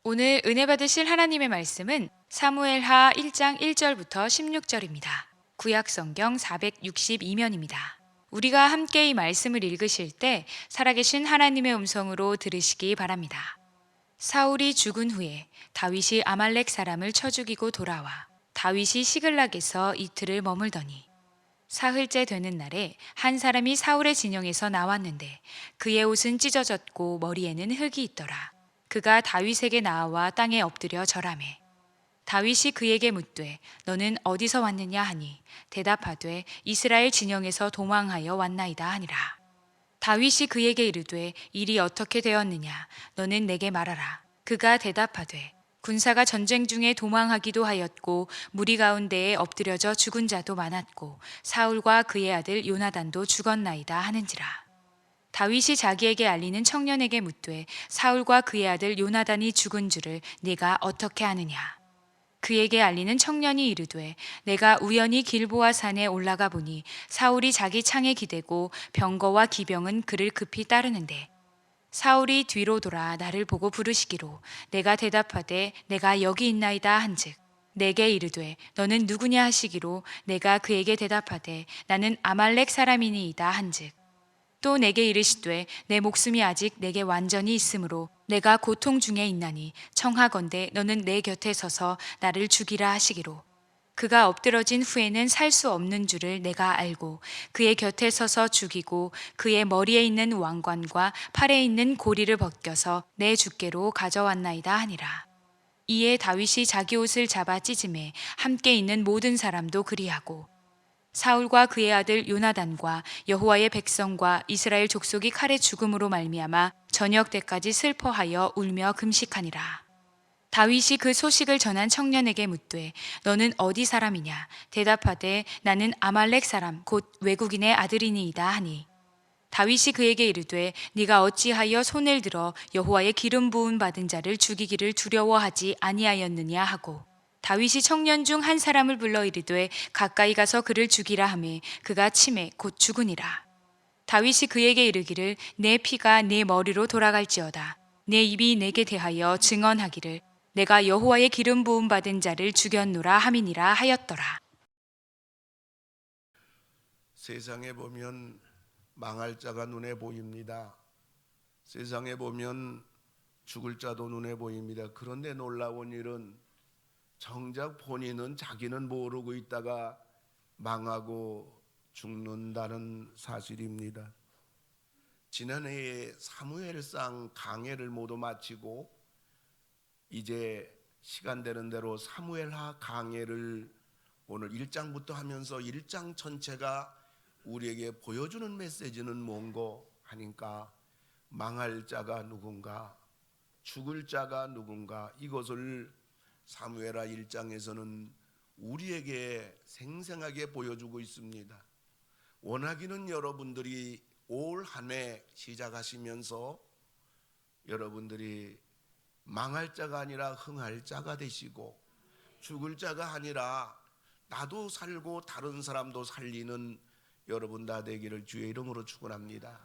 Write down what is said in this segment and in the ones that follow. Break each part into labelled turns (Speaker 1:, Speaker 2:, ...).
Speaker 1: 오늘 은혜 받으실 하나님의 말씀은 사무엘하 1장 1절부터 16절입니다. 구약 성경 462면입니다. 우리가 함께 이 말씀을 읽으실 때 살아계신 하나님의 음성으로 들으시기 바랍니다. 사울이 죽은 후에 다윗이 아말렉 사람을 쳐 죽이고 돌아와 다윗이 시글락에서 이틀을 머물더니 사흘째 되는 날에 한 사람이 사울의 진영에서 나왔는데 그의 옷은 찢어졌고 머리에는 흙이 있더라. 그가 다윗에게 나아와 땅에 엎드려 절하매 다윗이 그에게 묻되 너는 어디서 왔느냐 하니 대답하되 이스라엘 진영에서 도망하여 왔나이다 하니라. 다윗이 그에게 이르되 일이 어떻게 되었느냐 너는 내게 말하라. 그가 대답하되 군사가 전쟁 중에 도망하기도 하였고 무리 가운데에 엎드려져 죽은 자도 많았고 사울과 그의 아들 요나단도 죽었나이다 하는지라. 다윗이 자기에게 알리는 청년에게 묻되 사울과 그의 아들 요나단이 죽은 줄을 네가 어떻게 아느냐. 그에게 알리는 청년이 이르되 내가 우연히 길보아 산에 올라가 보니 사울이 자기 창에 기대고 병거와 기병은 그를 급히 따르는데 사울이 뒤로 돌아 나를 보고 부르시기로 내가 대답하되 내가 여기 있나이다 한즉 내게 이르되 너는 누구냐 하시기로 내가 그에게 대답하되 나는 아말렉 사람이니이다 한즉 또 내게 이르시되 내 목숨이 아직 내게 완전히 있으므로 내가 고통 중에 있나니 청하건대 너는 내 곁에 서서 나를 죽이라 하시기로 그가 엎드러진 후에는 살 수 없는 줄을 내가 알고 그의 곁에 서서 죽이고 그의 머리에 있는 왕관과 팔에 있는 고리를 벗겨서 내 주께로 가져왔나이다 하니라. 이에 다윗이 자기 옷을 잡아 찢음에 함께 있는 모든 사람도 그리하고 사울과 그의 아들 요나단과 여호와의 백성과 이스라엘 족속이 칼의 죽음으로 말미암아 저녁 때까지 슬퍼하여 울며 금식하니라. 다윗이 그 소식을 전한 청년에게 묻되 너는 어디 사람이냐 대답하되 나는 아말렉 사람 곧 외국인의 아들이니이다 하니 다윗이 그에게 이르되 네가 어찌하여 손을 들어 여호와의 기름 부음 받은 자를 죽이기를 두려워하지 아니하였느냐 하고 다윗이 청년 중 한 사람을 불러 이르되 가까이 가서 그를 죽이라 하매 그가 치매 곧 죽으니라. 다윗이 그에게 이르기를 내 피가 내 머리로 돌아갈지어다. 내 입이 내게 대하여 증언하기를 내가 여호와의 기름 부음 받은 자를 죽였노라 함이니라 하였더라.
Speaker 2: 세상에 보면 망할 자가 눈에 보입니다. 세상에 보면 죽을 자도 눈에 보입니다. 그런데 놀라운 일은 정작 본인은 자기는 모르고 있다가 망하고 죽는다는 사실입니다. 지난해에 사무엘상 강해를 모두 마치고 이제 시간 되는 대로 사무엘하 강해를 오늘 1장부터 하면서 1장 전체가 우리에게 보여주는 메시지는 뭔고 하니까 망할 자가 누군가, 죽을 자가 누군가, 이것을 사무엘하 1장에서는 우리에게 생생하게 보여주고 있습니다. 원하기는 여러분들이 올 한 해 시작하시면서 여러분들이 망할 자가 아니라 흥할 자가 되시고 죽을 자가 아니라 나도 살고 다른 사람도 살리는 여러분 다 되기를 주의 이름으로 축원합니다.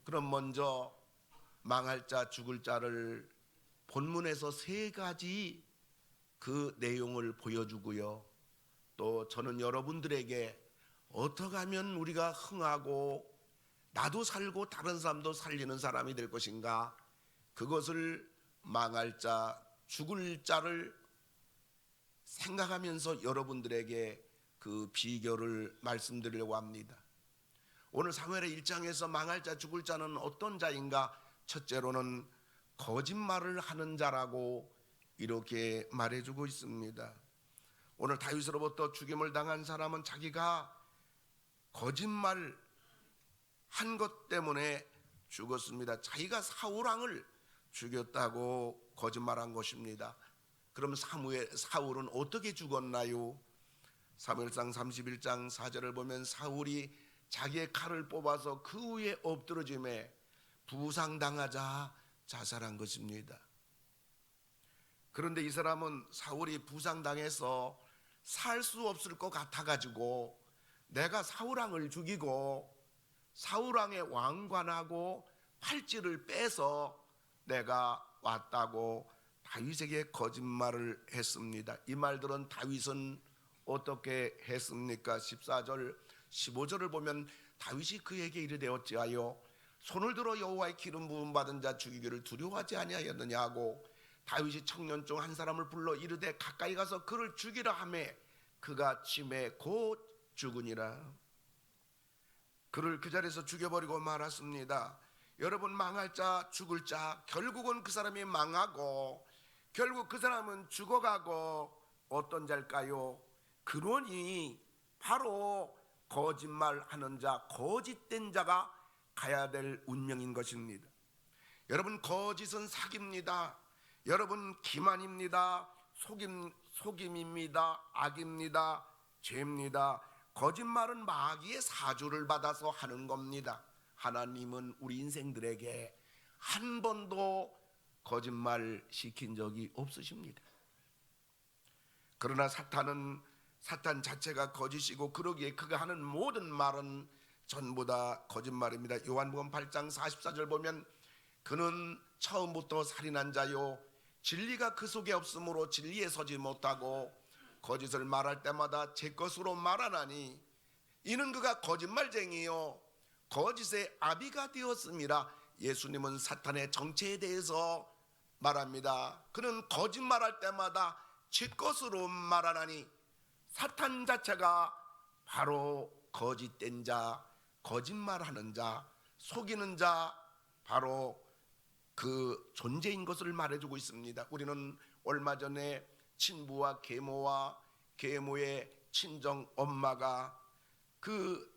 Speaker 2: 그럼 먼저 망할 자, 죽을 자를 본문에서 세 가지 그 내용을 보여주고요. 또 저는 여러분들에게 어떻게 하면 우리가 흥하고 나도 살고 다른 사람도 살리는 사람이 될 것인가, 그것을 망할 자, 죽을 자를 생각하면서 여러분들에게 그 비결을 말씀드리려고 합니다. 오늘 사무엘의 1장에서 망할 자, 죽을 자는 어떤 자인가? 첫째로는 거짓말을 하는 자라고 이렇게 말해주고 있습니다. 오늘 다윗으로부터 죽임을 당한 사람은 자기가 거짓말 한 것 때문에 죽었습니다. 자기가 사울왕을 죽였다고 거짓말한 것입니다. 그럼 사울은 어떻게 죽었나요? 사무엘상 31장 4절을 보면 사울이 자기의 칼을 뽑아서 그 위에 엎드러짐에 부상당하자 자살한 것입니다. 그런데 이 사람은 사울이 부상당해서 살 수 없을 것 같아가지고 내가 사울왕을 죽이고 사울왕의 왕관하고 팔찌를 빼서 내가 왔다고 다윗에게 거짓말을 했습니다. 이 말들은 다윗은 어떻게 했습니까? 14절 15절을 보면 다윗이 그에게 이르되 어찌하여 손을 들어 여호와의 기름 부음 받은 자 죽이기를 두려워하지 아니하였느냐 하고 다윗이 청년 중 한 사람을 불러 이르되 가까이 가서 그를 죽이라 하매 그가 침에 곧 죽으니라. 그를 그 자리에서 죽여버리고 말았습니다. 여러분, 망할 자 죽을 자, 결국은 그 사람이 망하고 결국 그 사람은 죽어가고 어떤 자일까요? 그러니 바로 거짓말하는 자, 거짓된 자가 가야 될 운명인 것입니다. 여러분, 거짓은 사기입니다. 여러분, 기만입니다. 속임입니다. 악입니다. 죄입니다. 거짓말은 마귀의 사주를 받아서 하는 겁니다. 하나님은 우리 인생들에게 한 번도 거짓말 시킨 적이 없으십니다. 그러나 사탄 자체가 거짓이고 그러기에 그가 하는 모든 말은 전부 다 거짓말입니다. 요한복음 8장 44절 보면 그는 처음부터 살인한 자요 진리가 그 속에 없으므로 진리에 서지 못하고 거짓을 말할 때마다 제 것으로 말하나니 이는 그가 거짓말쟁이요 거짓의 아비가 되었음이라. 예수님은 사탄의 정체에 대해서 말합니다. 그는 거짓말할 때마다 제 것으로 말하나니 사탄 자체가 바로 거짓된 자, 거짓말하는 자, 속이는 자, 바로 그 존재인 것을 말해주고 있습니다. 우리는 얼마 전에 친부와 계모와 계모의 친정 엄마가 그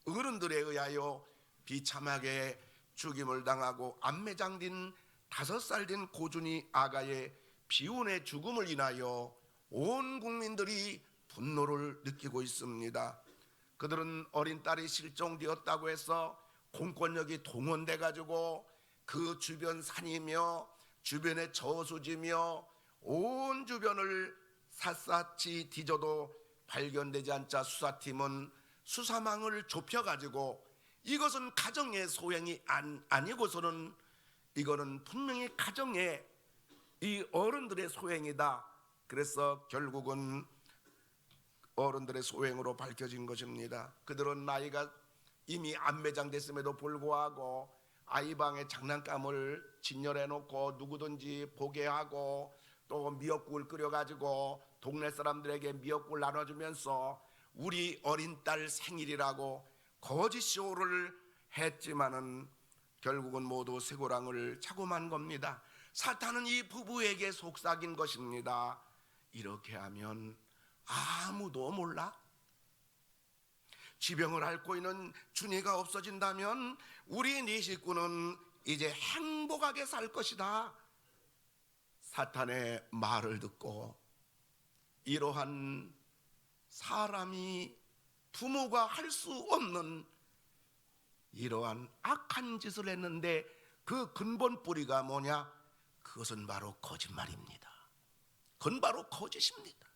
Speaker 2: 어른들에 의하여 비참하게 죽임을 당하고 안매장된 5살 된 고준이 아가의 비운의 죽음을 인하여 온 국민들이 분노를 느끼고 있습니다. 그들은 어린 딸이 실종되었다고 해서 공권력이 동원돼 가지고 그 주변 산이며 주변에 저수지며 온 주변을 샅샅이 뒤져도 발견되지 않자 수사팀은 수사망을 좁혀가지고 이것은 가정의 소행이 아니고서는 이거는 분명히 가정의 이 어른들의 소행이다. 그래서 결국은 어른들의 소행으로 밝혀진 것입니다. 그들은 나이가 이미 안매장됐음에도 불구하고 아이방에 장난감을 진열해 놓고 누구든지 보게 하고 또 미역국을 끓여가지고 동네 사람들에게 미역국을 나눠주면서 우리 어린 딸 생일이라고 거짓 쇼를 했지만은 결국은 모두 쇠고랑을 차고 만 겁니다. 사탄은 이 부부에게 속삭인 것입니다. 이렇게 하면 아무도 몰라? 지병을 앓고 있는 준이가 없어진다면 우리 네 식구는 이제 행복하게 살 것이다. 사탄의 말을 듣고 이러한 사람이 부모가 할 수 없는 이러한 악한 짓을 했는데 그 근본 뿌리가 뭐냐? 그것은 바로 거짓말입니다. 그건 바로 거짓입니다.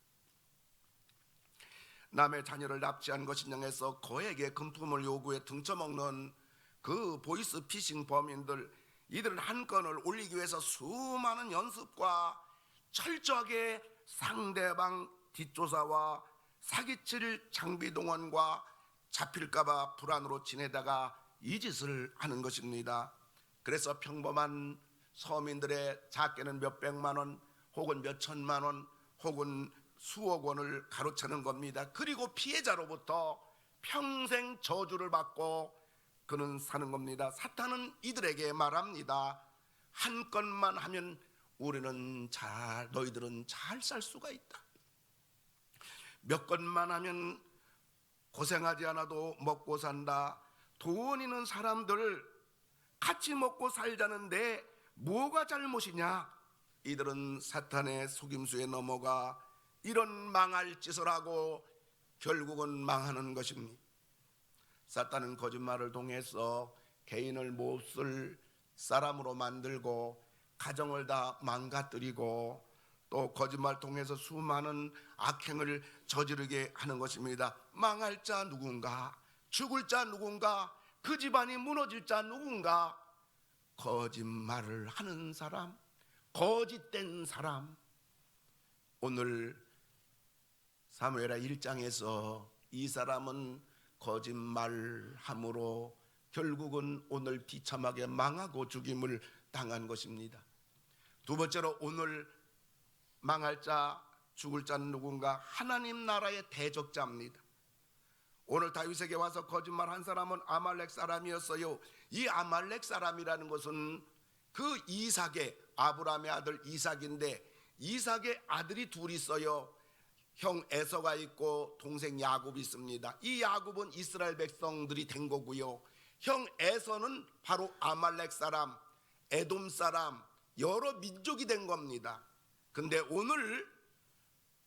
Speaker 2: 남의 자녀를 납치한 것인 양에서 거액의 금품을 요구해 등쳐먹는 그 보이스 피싱 범인들, 이들은 한 건을 올리기 위해서 수많은 연습과 철저하게 상대방 뒷조사와 사기칠 장비 동원과 잡힐까봐 불안으로 지내다가 이 짓을 하는 것입니다. 그래서 평범한 서민들의 작게는 몇백만 원 혹은 몇천만 원 혹은 수억 원을 가로채는 겁니다. 그리고 피해자로부터 평생 저주를 받고 그는 사는 겁니다. 사탄은 이들에게 말합니다. 한 건만 하면 너희들은 잘 살 수가 있다. 몇 건만 하면 고생하지 않아도 먹고 산다. 돈 있는 사람들 같이 먹고 살자는데 뭐가 잘못이냐? 이들은 사탄의 속임수에 넘어가 이런 망할 짓을 하고 결국은 망하는 것입니다. 사탄은 거짓말을 통해서 개인을 몹쓸 사람으로 만들고 가정을 다 망가뜨리고 또 거짓말 통해서 수많은 악행을 저지르게 하는 것입니다. 망할 자 누군가, 죽을 자 누군가, 그 집안이 무너질 자 누군가, 거짓말을 하는 사람, 거짓된 사람. 오늘 사무엘하 1장에서 이 사람은 거짓말함으로 결국은 오늘 비참하게 망하고 죽임을 당한 것입니다. 두 번째로 오늘 망할 자, 죽을 자는 누군가? 하나님 나라의 대적자입니다. 오늘 다윗에게 와서 거짓말한 사람은 아말렉 사람이었어요. 이 아말렉 사람이라는 것은 그 이삭의, 아브라함의 아들 이삭인데, 이삭의 아들이 둘 있어요. 형 에서가 있고 동생 야곱이 있습니다. 이 야곱은 이스라엘 백성들이 된 거고요. 형 에서는 바로 아말렉 사람, 에돔 사람, 여러 민족이 된 겁니다. 근데 오늘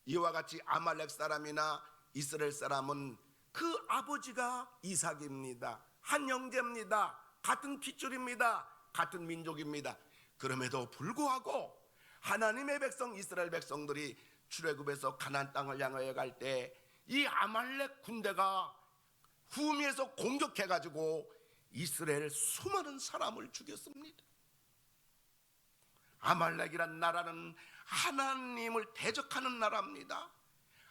Speaker 2: 이와 같이 아말렉 사람이나 이스라엘 사람은 그 아버지가 이삭입니다. 한 형제입니다. 같은 핏줄입니다. 같은 민족입니다. 그럼에도 불구하고 하나님의 백성 이스라엘 백성들이 출애굽에서 가나안 땅을 향하여 갈 때 이 아말렉 군대가 후미에서 공격해 가지고 이스라엘 수많은 사람을 죽였습니다. 아말렉이란 나라는 하나님을 대적하는 나라입니다.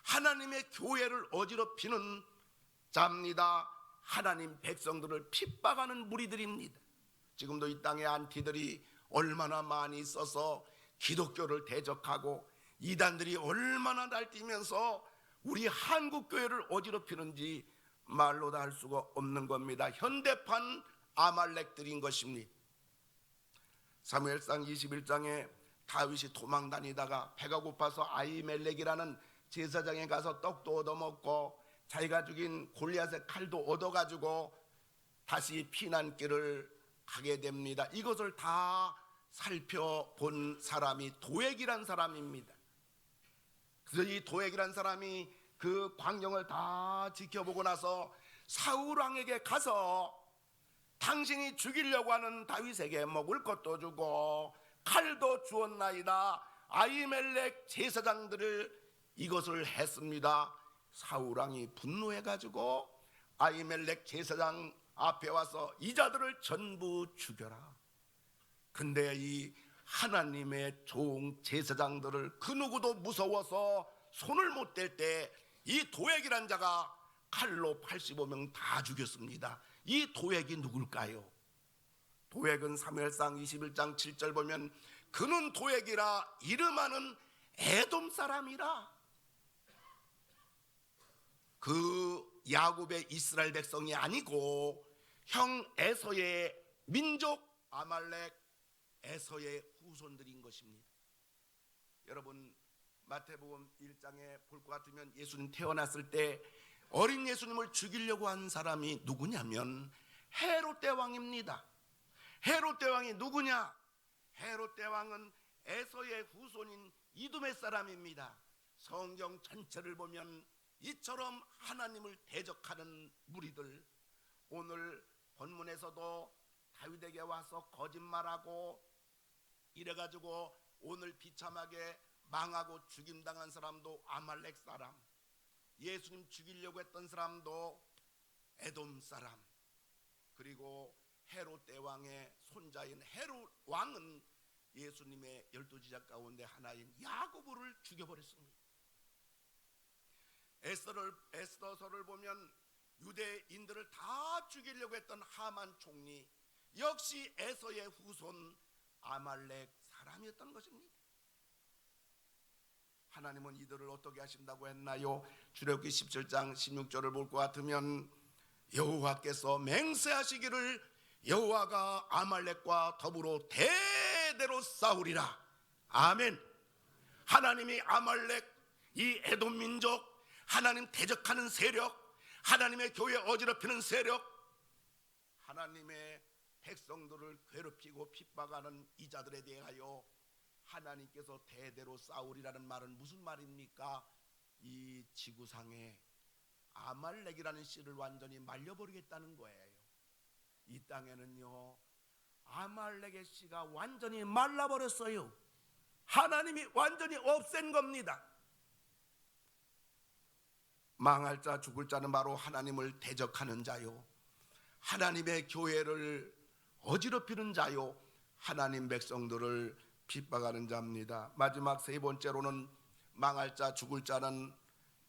Speaker 2: 하나님의 교회를 어지럽히는 자입니다. 하나님 백성들을 핍박하는 무리들입니다. 지금도 이 땅에 안티들이 얼마나 많이 있어서 기독교를 대적하고 이단들이 얼마나 날뛰면서 우리 한국 교회를 어지럽히는지 말로 다 할 수가 없는 겁니다. 현대판 아말렉들인 것입니다. 사무엘상 21장에 다윗이 도망 다니다가 배가 고파서 아히멜렉이라는 제사장에 가서 떡도 얻어먹고 자기가 죽인 골리앗의 칼도 얻어가지고 다시 피난길을 가게 됩니다. 이것을 다 살펴본 사람이 도액이란 사람입니다. 그래서 이 도액이란 사람이 그 광경을 다 지켜보고 나서 사울 왕에게 가서 당신이 죽이려고 하는 다윗에게 먹을 것도 주고 칼도 주었나이다. 아히멜렉 제사장들을 이것을 했습니다. 사울 왕이 분노해가지고 아히멜렉 제사장 앞에 와서 이 자들을 전부 죽여라. 근데 이 하나님의 종 제사장들을 그 누구도 무서워서 손을 못 댈 때 이 도액이란 자가 칼로 85명 다 죽였습니다. 이 도액이 누굴까요? 도액은 사무엘상 21장 7절 보면 그는 도액이라 이름하는 에돔 사람이라. 그 야곱의 이스라엘 백성이 아니고 형 에서의 민족 아말렉 에서의 후손들인 것입니다. 여러분 마태복음 1장에 볼 것 같으면 예수님 태어났을 때 어린 예수님을 죽이려고 한 사람이 누구냐면 헤롯 대왕입니다. 헤롯 대왕이 누구냐? 헤롯 대왕은 에서의 후손인 이두메 사람입니다. 성경 전체를 보면 이처럼 하나님을 대적하는 무리들, 오늘 본문에서도 다윗에게 와서 거짓말하고 이래가지고 오늘 비참하게 망하고 죽임당한 사람도 아말렉 사람, 예수님 죽이려고 했던 사람도 에돔 사람, 그리고 헤롯 대왕의 손자인 헤롯 왕은 예수님의 12지자 가운데 하나인 야고보를 죽여버렸습니다. 에스더서를 보면 유대인들을 다 죽이려고 했던 하만 총리 역시 에서의 후손 아말렉 사람이었던 것입니다. 하나님은 이들을 어떻게 하신다고 했나요? 출애굽기 17장 16절을 볼 것 같으면 여호와께서 맹세하시기를 여호와가 아말렉과 더불어 대대로 싸우리라. 아멘. 하나님이 아말렉, 이 에돔 민족, 하나님 대적하는 세력, 하나님의 교회 어지럽히는 세력, 하나님의 백성들을 괴롭히고 핍박하는 이 자들에 대하여 하나님께서 대대로 싸우리라는 말은 무슨 말입니까? 이 지구상에 아말렉이라는 씨를 완전히 말려버리겠다는 거예요. 이 땅에는요 아말렉의 씨가 완전히 말라버렸어요. 하나님이 완전히 없앤 겁니다. 망할 자 죽을 자는 바로 하나님을 대적하는 자요, 하나님의 교회를 어지럽히는 자요, 하나님 백성들을 핍박하는 자입니다. 마지막 세 번째로는 망할 자, 죽을 자는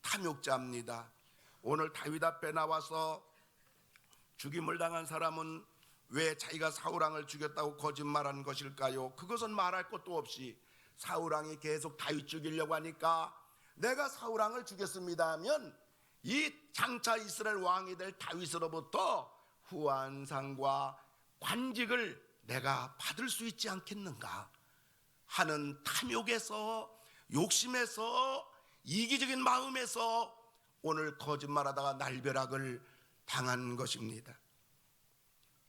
Speaker 2: 탐욕자입니다. 오늘 다윗 앞에 나와서 죽임을 당한 사람은 왜 자기가 사울왕을 죽였다고 거짓말한 것일까요? 그것은 말할 것도 없이 사울왕이 계속 다윗 죽이려고 하니까 내가 사울왕을 죽였습니다 하면 이 장차 이스라엘 왕이 될 다윗으로부터 후한상과 관직을 내가 받을 수 있지 않겠는가 하는 탐욕에서, 욕심에서, 이기적인 마음에서 오늘 거짓말하다가 날벼락을 당한 것입니다.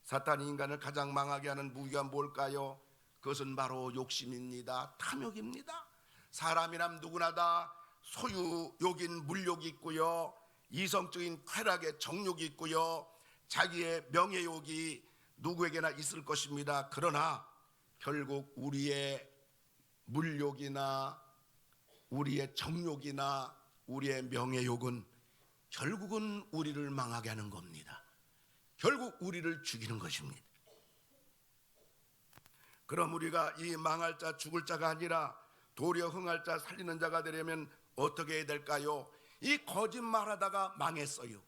Speaker 2: 사탄이 인간을 가장 망하게 하는 무기가 뭘까요? 그것은 바로 욕심입니다. 탐욕입니다. 사람이란 누구나 다 소유욕인 물욕이 있고요, 이성적인 쾌락의 정욕이 있고요, 자기의 명예욕이 누구에게나 있을 것입니다. 그러나 결국 우리의 물욕이나 우리의 정욕이나 우리의 명예욕은 결국은 우리를 망하게 하는 겁니다. 결국 우리를 죽이는 것입니다. 그럼 우리가 이 망할 자, 죽을 자가 아니라 도리어 흥할 자, 살리는 자가 되려면 어떻게 해야 될까요? 이 거짓말하다가 망했어요.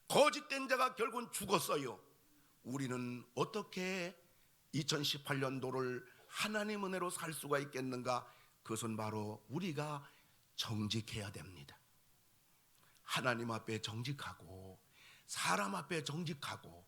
Speaker 2: 거짓된 자가 결국은 죽었어요. 우리는 어떻게 2018년도를 하나님 은혜로 살 수가 있겠는가? 그것은 바로 우리가 정직해야 됩니다. 하나님 앞에 정직하고 사람 앞에 정직하고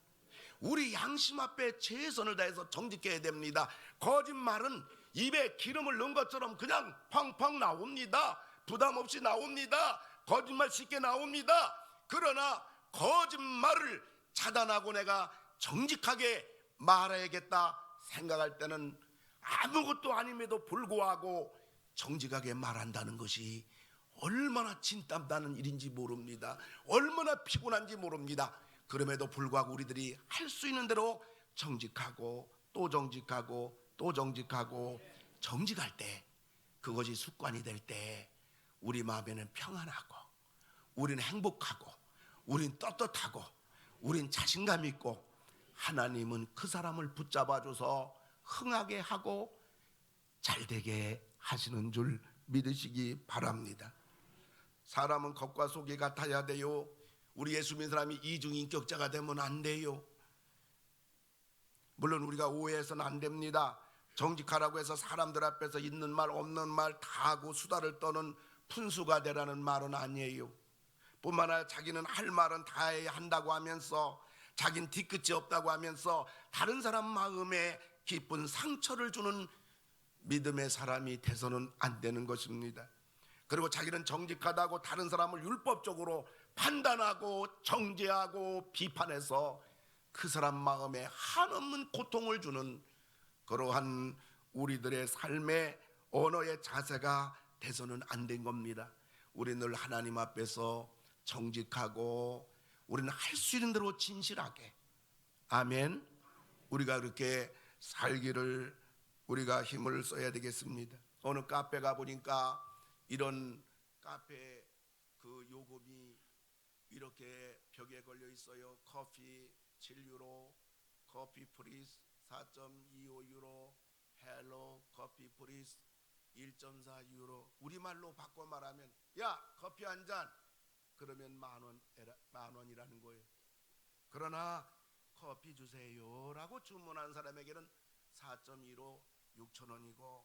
Speaker 2: 우리 양심 앞에 최선을 다해서 정직해야 됩니다. 거짓말은 입에 기름을 넣은 것처럼 그냥 펑펑 나옵니다. 부담 없이 나옵니다. 거짓말 쉽게 나옵니다. 그러나 거짓말을 차단하고 내가 정직하게 말해야겠다 생각할 때는 아무것도 아님에도 불구하고 정직하게 말한다는 것이 얼마나 진땀나는 일인지 모릅니다. 얼마나 피곤한지 모릅니다. 그럼에도 불구하고 우리들이 할 수 있는 대로 정직하고 또 정직하고 또 정직하고 정직할 때, 그것이 습관이 될 때 우리 마음에는 평안하고 우리는 행복하고 우린 떳떳하고 우린 자신감 있고 하나님은 그 사람을 붙잡아줘서 흥하게 하고 잘되게 하시는 줄 믿으시기 바랍니다. 사람은 겉과 속이 같아야 돼요. 우리 예수 믿는 사람이 이중인격자가 되면 안 돼요. 물론 우리가 오해해서는 안 됩니다. 정직하라고 해서 사람들 앞에서 있는 말 없는 말 다 하고 수다를 떠는 푼수가 되라는 말은 아니에요. 뿐만 아니라 자기는 할 말은 다 해야 한다고 하면서 자기는 뒤끝이 없다고 하면서 다른 사람 마음에 깊은 상처를 주는 믿음의 사람이 돼서는 안 되는 것입니다. 그리고 자기는 정직하다고 다른 사람을 율법적으로 판단하고 정죄하고 비판해서 그 사람 마음에 한없는 고통을 주는 그러한 우리들의 삶의 언어의 자세가 돼서는 안 된 겁니다. 우리 늘 하나님 앞에서 정직하고 우리는 할 수 있는 대로 진실하게, 아멘, 우리가 그렇게 살기를 우리가 힘을 써야 되겠습니다. 어느 카페 가보니까 이런 카페 그 요금이 이렇게 벽에 걸려 있어요. 커피 7유로, 커피 프리스 4.25유로, 헬로 커피 프리스 1.4유로. 우리말로 바꿔 말하면 야 커피 한 잔, 그러면 만 원이라는 거예요. 그러나 커피 주세요라고 주문한 사람에게는 4.25 6,000원이고,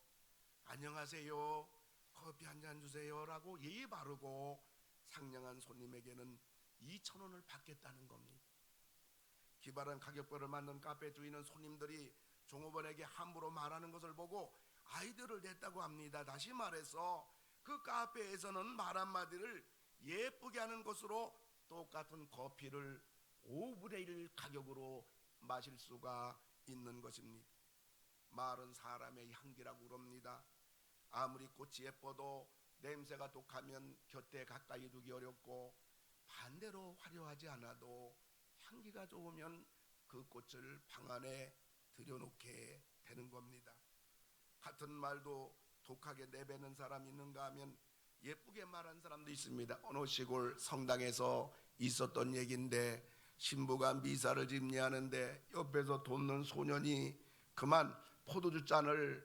Speaker 2: 안녕하세요 커피 한 잔 주세요라고 예의 바르고 상냥한 손님에게는 2,000원을 받겠다는 겁니다. 기발한 가격표를 만든 카페 주인은 손님들이 종업원에게 함부로 말하는 것을 보고 아이디어를 냈다고 합니다. 다시 말해서 그 카페에서는 말 한마디를 예쁘게 하는 것으로 똑같은 커피를 5분의 1 가격으로 마실 수가 있는 것입니다. 말은 사람의 향기라고 그럽니다. 아무리 꽃이 예뻐도 냄새가 독하면 곁에 가까이 두기 어렵고, 반대로 화려하지 않아도 향기가 좋으면 그 꽃을 방 안에 들여놓게 되는 겁니다. 같은 말도 독하게 내뱉는 사람이 있는가 하면 예쁘게 말한 사람도 있습니다. 어느 시골 성당에서 있었던 얘기인데, 신부가 미사를 집례하는데 옆에서 돕는 소년이 그만 포도주 잔을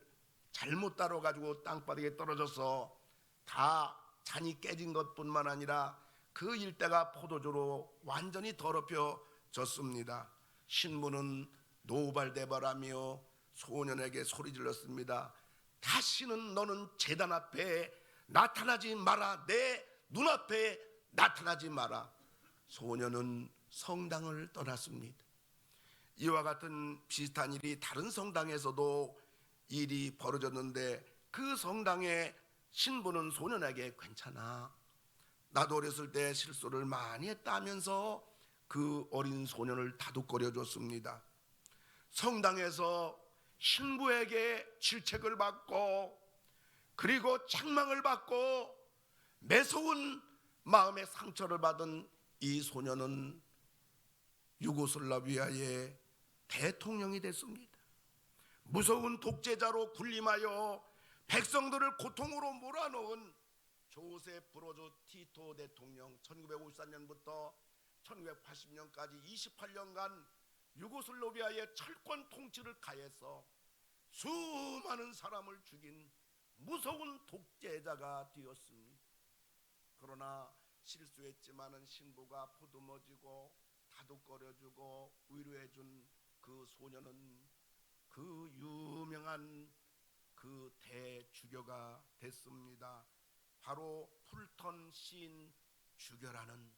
Speaker 2: 잘못 다뤄가지고 땅바닥에 떨어져서 다 잔이 깨진 것뿐만 아니라 그 일대가 포도주로 완전히 더럽혀졌습니다. 신부는 노발대발하며 소년에게 소리 질렀습니다. 다시는 너는 제단 앞에 나타나지 마라. 내 눈앞에 나타나지 마라. 소년은 성당을 떠났습니다. 이와 같은 비슷한 일이 다른 성당에서도 일이 벌어졌는데 그 성당의 신부는 소년에게 괜찮아, 나도 어렸을 때 실수를 많이 했다면서 그 어린 소년을 다독거려 줬습니다. 성당에서 신부에게 질책을 받고 그리고 책망을 받고 매서운 마음의 상처를 받은 이 소년은 유고슬라비아의 대통령이 됐습니다. 무서운 독재자로 군림하여 백성들을 고통으로 몰아넣은 조세프 브로즈 티토 대통령, 1954년부터 1980년까지 28년간 유고슬라비아의 철권 통치를 가해서 수많은 사람을 죽인 무서운 독재자가 되었습니다. 그러나 실수했지만은 신부가 보듬어주고 다독거려주고 위로해준 그 소년은 그 유명한 그 대주교가 됐습니다. 바로 풀턴 시인 주교라는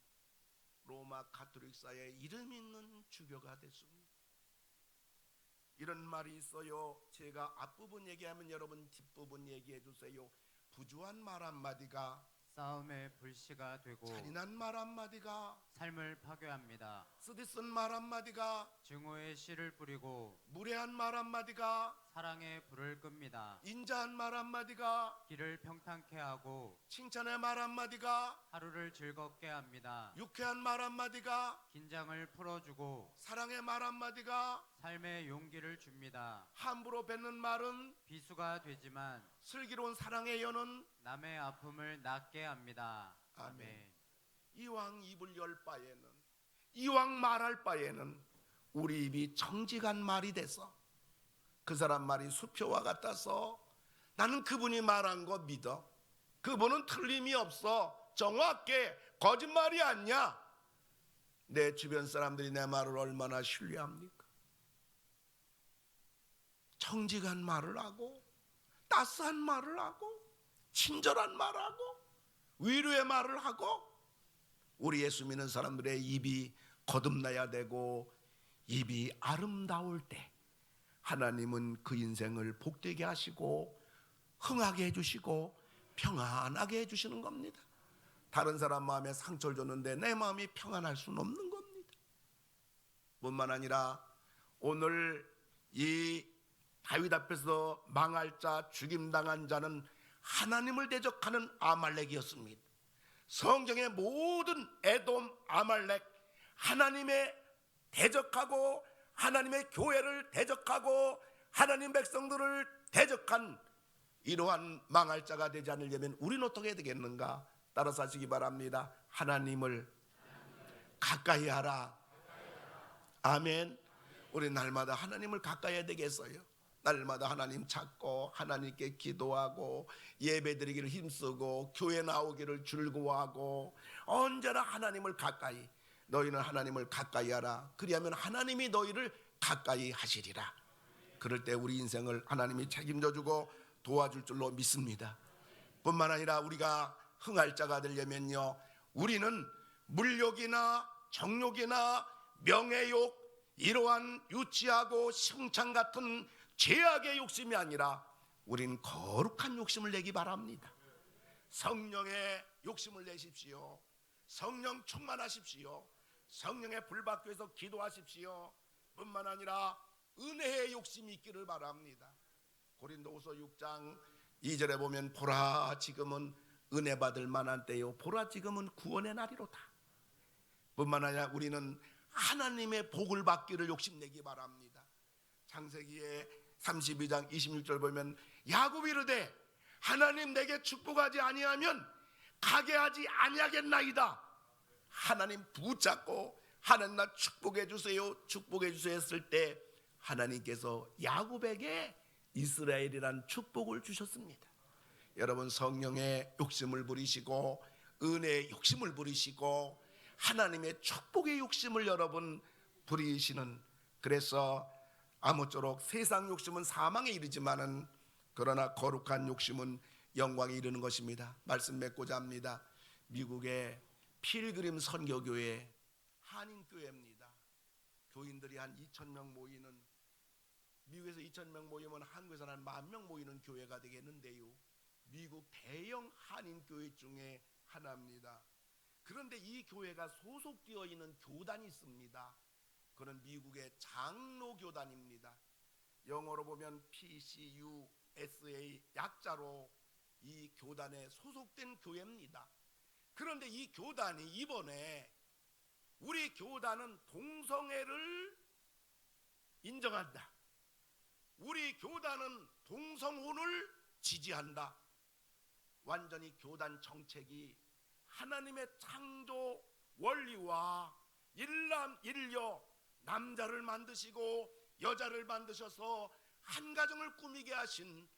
Speaker 2: 로마 가톨릭사의 이름 있는 주교가 됐습니다. 이런 말이 있어요. 제가 앞부분 얘기하면 여러분 뒷부분 얘기해 주세요. 부주한 말 한마디가
Speaker 3: 싸움의 불씨가 되고
Speaker 2: 잔인한 말 한마디가
Speaker 3: 삶을 파괴합니다.
Speaker 2: 쓰디쓴 말 한마디가
Speaker 3: 증오의 씨를 뿌리고
Speaker 2: 무례한 말 한마디가
Speaker 3: 사랑의 불을 끕니다.
Speaker 2: 인자한 말 한마디가
Speaker 3: 길을 평탄케 하고
Speaker 2: 칭찬의 말 한마디가
Speaker 3: 하루를 즐겁게 합니다.
Speaker 2: 유쾌한 말 한마디가
Speaker 3: 긴장을 풀어주고
Speaker 2: 사랑의 말 한마디가
Speaker 3: 삶의 용기를 줍니다.
Speaker 2: 함부로 뱉는 말은
Speaker 3: 비수가 되지만
Speaker 2: 슬기로운 사랑의 연은
Speaker 3: 남의 아픔을 낫게 합니다.
Speaker 2: 아멘. 이왕 입을 열 바에는, 이왕 말할 바에는 우리 입이 정직한 말이 돼서 그 사람 말이 수표와 같아서 나는 그분이 말한 거 믿어, 그분은 틀림이 없어, 정확해, 거짓말이 아니야. 내 주변 사람들이 내 말을 얼마나 신뢰합니까? 정직한 말을 하고 따스한 말을 하고 친절한 말을 하고 위로의 말을 하고 우리 예수 믿는 사람들의 입이 거듭나야 되고 입이 아름다울 때 하나님은 그 인생을 복되게 하시고 흥하게 해주시고 평안하게 해주시는 겁니다. 다른 사람 마음에 상처를 줬는데 내 마음이 평안할 수는 없는 겁니다. 뿐만 아니라 오늘 이 다윗 앞에서 망할 자, 죽임당한 자는 하나님을 대적하는 아말렉이었습니다. 성경의 모든 에돔, 아말렉, 하나님의 대적하고 하나님의 교회를 대적하고 하나님 백성들을 대적한 이러한 망할 자가 되지 않으려면 우리는 어떻게 해야 되겠는가? 따라서 하시기 바랍니다. 하나님을 가까이 하라. 아멘. 우리 날마다 하나님을 가까이 해야 되겠어요. 날마다 하나님 찾고 하나님께 기도하고 예배드리기를 힘쓰고 교회 나오기를 즐거워하고 언제나 하나님을 가까이, 너희는 하나님을 가까이 하라. 그리하면 하나님이 너희를 가까이 하시리라. 그럴 때 우리 인생을 하나님이 책임져주고 도와줄 줄로 믿습니다. 뿐만 아니라 우리가 흥할 자가 되려면요, 우리는 물욕이나 정욕이나 명예욕, 이러한 유치하고 승창 같은 죄악의 욕심이 아니라 우린 거룩한 욕심을 내기 바랍니다. 성령의 욕심을 내십시오. 성령 충만하십시오. 성령의 불 받기 위해서 기도하십시오. 뿐만 아니라 은혜의 욕심이 있기를 바랍니다. 고린도후서 6장 2절에 보면 보라 지금은 은혜 받을 만한 때요, 보라 지금은 구원의 날이로다. 뿐만 아니라 우리는 하나님의 복을 받기를 욕심내기 바랍니다. 창세기의 32장 26절 보면 야곱이 이르되 하나님 내게 축복하지 아니하면 가게 하지 아니하겠나이다. 하나님 붙잡고 하나님 나 축복해 주세요, 축복해 주세요 했을 때 하나님께서 야곱에게 이스라엘이란 축복을 주셨습니다. 여러분, 성령의 욕심을 부리시고 은혜의 욕심을 부리시고 하나님의 축복의 욕심을 여러분 부리시는, 그래서 아무쪼록 세상 욕심은 사망에 이르지만은 그러나 거룩한 욕심은 영광에 이르는 것입니다. 말씀 맺고자 합니다. 미국의 필그림 선교교회 한인교회입니다. 교인들이 한 2,000명 모이는, 미국에서 2,000명 모이면 한국에서는 한 10,000명 모이는 교회가 되겠는데요, 미국 대형 한인교회 중에 하나입니다. 그런데 이 교회가 소속되어 있는 교단이 있습니다. 그는 미국의 장로교단입니다. 영어로 보면 PCUSA 약자로 이 교단에 소속된 교회입니다. 그런데 이 교단이 이번에 우리 교단은 동성애를 인정한다, 우리 교단은 동성혼을 지지한다, 완전히 교단 정책이 하나님의 창조 원리와 일남일녀, 남자를 만드시고 여자를 만드셔서 한 가정을 꾸미게 하신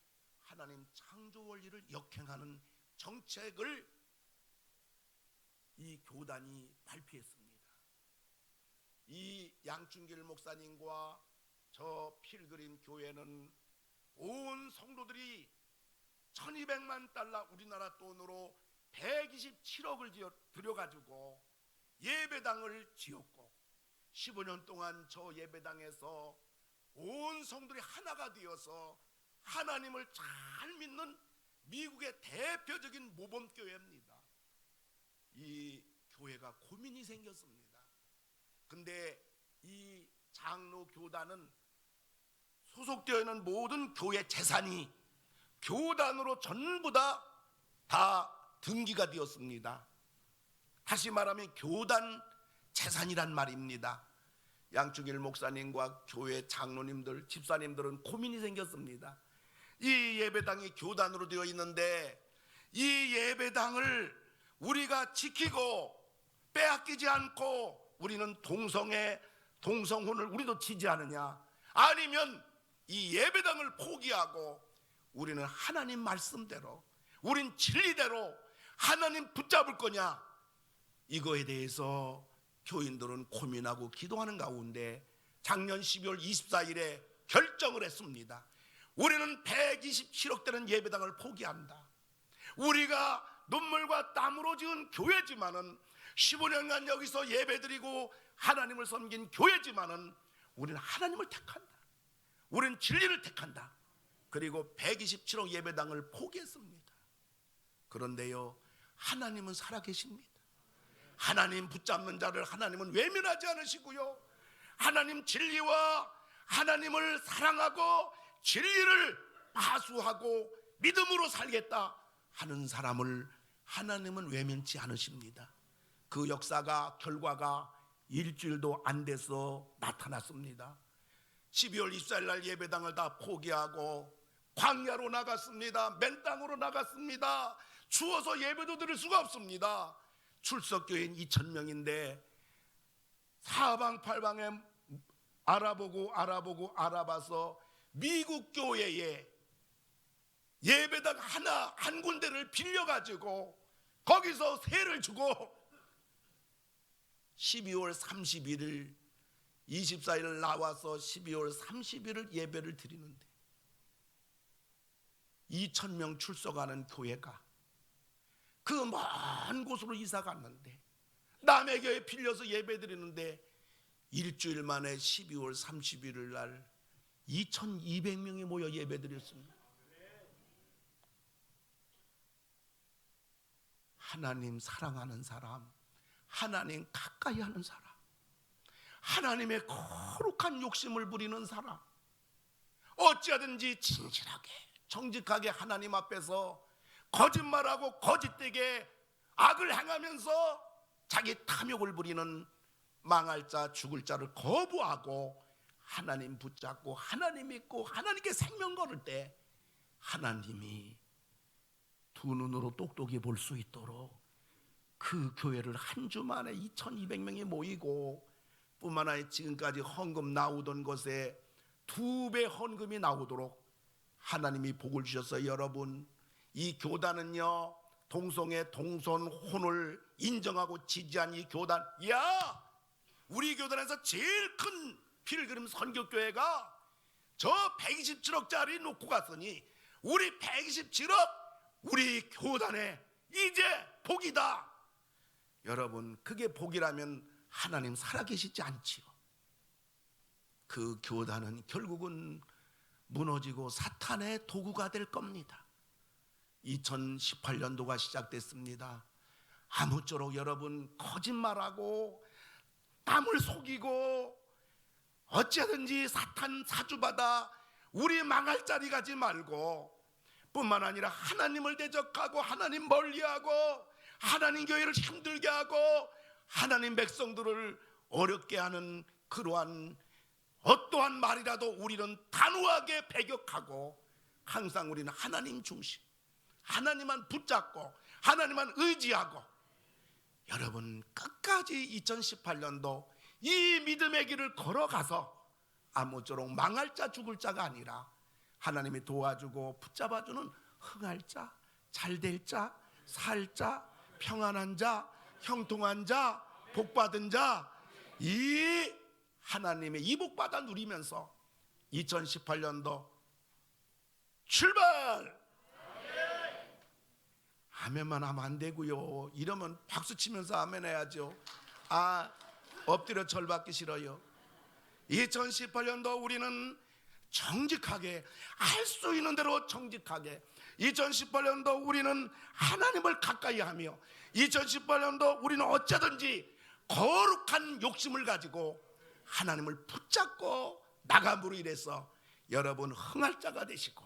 Speaker 2: 하나님 창조 원리를 역행하는 정책을 이 교단이 발표했습니다. 이 양충길 목사님과 저 필그림 교회는 온 성도들이 1,200만 달러, 우리나라 돈으로 127억을 들여가지고 예배당을 지었고 15년 동안 저 예배당에서 온 성도들이 하나가 되어서 하나님을 잘 믿는 미국의 대표적인 모범교회입니다. 이 교회가 고민이 생겼습니다. 근데 이 장로교단은 소속되어 있는 모든 교회 재산이 교단으로 전부 다 등기가 되었습니다. 다시 말하면 교단 재산이란 말입니다. 양충일 목사님과 교회 장로님들, 집사님들은 고민이 생겼습니다. 이 예배당이 교단으로 되어 있는데 이 예배당을 우리가 지키고 빼앗기지 않고 우리는 동성애, 동성혼을 우리도 지지하느냐, 아니면 이 예배당을 포기하고 우리는 하나님 말씀대로, 우린 진리대로 하나님 붙잡을 거냐, 이거에 대해서 교인들은 고민하고 기도하는 가운데 작년 12월 24일에 결정을 했습니다. 우리는 127억 되는 예배당을 포기한다. 우리가 눈물과 땀으로 지은 교회지만은 15년간 여기서 예배드리고 하나님을 섬긴 교회지만은 우리는 하나님을 택한다. 우리는 진리를 택한다. 그리고 127억 예배당을 포기했습니다. 그런데요, 하나님은 살아계십니다. 하나님 붙잡는 자를 하나님은 외면하지 않으시고요, 하나님 진리와 하나님을 사랑하고 진리를 파수하고 믿음으로 살겠다 하는 사람을 하나님은 외면치 않으십니다. 그 역사가, 결과가 일주일도 안 돼서 나타났습니다. 12월 24일 날 예배당을 다 포기하고 광야로 나갔습니다. 맨 땅으로 나갔습니다. 추워서 예배도 드릴 수가 없습니다. 출석교인 2,000명인데 사방팔방에 알아봐서 미국 교회에 예배당 한 군데를 빌려가지고 거기서 세를 주고 12월 31일 24일 나와서 12월 30일을 예배를 드리는데 2,000명 출석하는 교회가 그 먼 곳으로 이사 갔는데 남의 교회에 빌려서 예배 드리는데 일주일 만에 12월 31일 날 2,200명이 모여 예배 드렸습니다. 하나님 사랑하는 사람, 하나님 가까이 하는 사람, 하나님의 거룩한 욕심을 부리는 사람, 어찌하든지 진실하게 정직하게 하나님 앞에서 거짓말하고 거짓되게 악을 행하면서 자기 탐욕을 부리는 망할 자 죽을 자를 거부하고 하나님 붙잡고 하나님 믿고 하나님께 생명 걸을 때 하나님이 두 눈으로 똑똑히 볼 수 있도록 그 교회를 한 주 만에 2,200명이 모이고 뿐만 아니라 지금까지 헌금 나오던 것에 2배 헌금이 나오도록 하나님이 복을 주셨어요. 여러분, 이 교단은요, 동성애 동성혼을 인정하고 지지한 이 교단, 야, 우리 교단에서 제일 큰 필그림 선교교회가 저 127억짜리 놓고 갔으니 우리 127억 우리 교단에 이제 복이다. 여러분, 그게 복이라면 하나님 살아계시지 않지요. 그 교단은 결국은 무너지고 사탄의 도구가 될 겁니다. 2018년도가 시작됐습니다. 아무쪼록 여러분 거짓말하고 남을 속이고 어찌하든지 사탄 사주받아 우리 망할 자리 가지 말고, 뿐만 아니라 하나님을 대적하고 하나님 멀리하고 하나님 교회를 힘들게 하고 하나님 백성들을 어렵게 하는 그러한 어떠한 말이라도 우리는 단호하게 배격하고 항상 우리는 하나님 중심, 하나님만 붙잡고 하나님만 의지하고, 여러분 끝까지 2018년도 이 믿음의 길을 걸어가서 아무쪼록 망할 자 죽을 자가 아니라 하나님이 도와주고 붙잡아주는 흥할 자, 잘될 자, 살 자, 평안한 자, 형통한 자, 복받은 자, 이 하나님의 이 복받아 누리면서 2018년도 출발! 아멘만 하면 안 되고요. 이러면 박수 치면서 아멘 해야죠. 엎드려 절받기 싫어요. 2018년도 우리는 정직하게, 할 수 있는 대로 정직하게, 2018년도 우리는 하나님을 가까이 하며, 2018년도 우리는 어쩌든지 거룩한 욕심을 가지고 하나님을 붙잡고 나감으로 인해서 여러분 흥할 자가 되시고,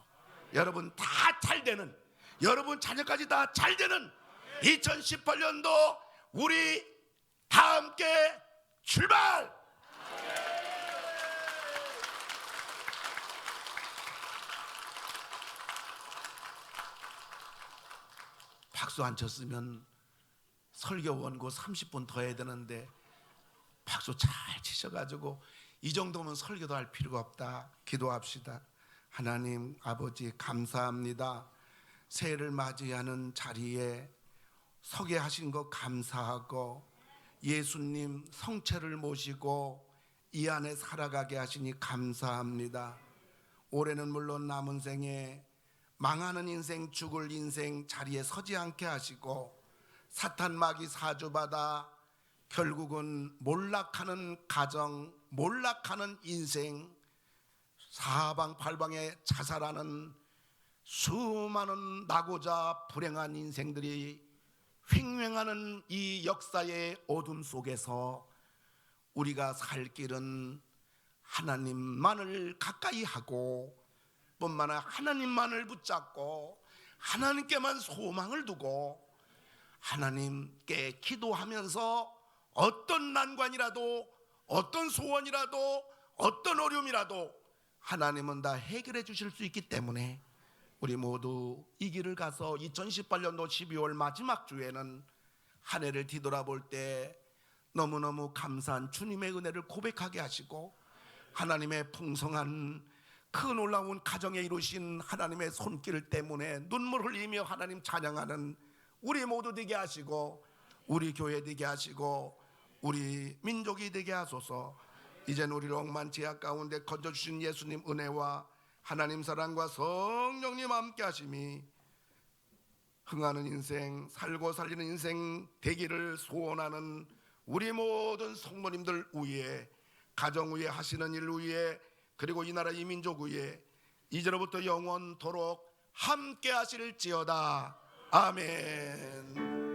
Speaker 2: 여러분 다 잘되는, 여러분 자녀까지 다 잘되는 2018년도 우리 다 함께 출발! 박수 안 쳤으면 설교 원고 30분 더 해야 되는데 박수 잘 치셔가지고 이 정도면 설교도 할 필요가 없다. 기도합시다. 하나님 아버지 감사합니다. 새해를 맞이하는 자리에 서게 하신 것 감사하고, 예수님 성체를 모시고 이 안에 살아가게 하시니 감사합니다. 올해는 물론 남은 생에 망하는 인생, 죽을 인생 자리에 서지 않게 하시고, 사탄 마귀 사주받아 결국은 몰락하는 가정, 몰락하는 인생, 사방팔방에 자살하는 수많은 나고자 불행한 인생들이 횡행하는 이 역사의 어둠 속에서 우리가 살 길은 하나님만을 가까이 하고, 뿐만 아니라 하나님만을 붙잡고 하나님께만 소망을 두고 하나님께 기도하면서 어떤 난관이라도, 어떤 소원이라도, 어떤 어려움이라도 하나님은 다 해결해 주실 수 있기 때문에 우리 모두 이 길을 가서 2018년도 12월 마지막 주에는 한 해를 뒤돌아볼 때 너무너무 감사한 주님의 은혜를 고백하게 하시고, 하나님의 풍성한 그 놀라운 가정에 이루신 하나님의 손길 때문에 눈물 흘리며 하나님 찬양하는 우리 모두 되게 하시고, 우리 교회 되게 하시고, 우리 민족이 되게 하소서. 이젠 우리를 억만 제약 가운데 건져주신 예수님 은혜와 하나님 사랑과 성령님 함께 하심이 흥하는 인생, 살고 살리는 인생 되기를 소원하는 우리 모든 성도님들 위에, 가정 위에, 하시는 일 위에, 그리고 이 나라 이 민족 위에 이제로부터 영원토록 함께 하실지어다. 아멘.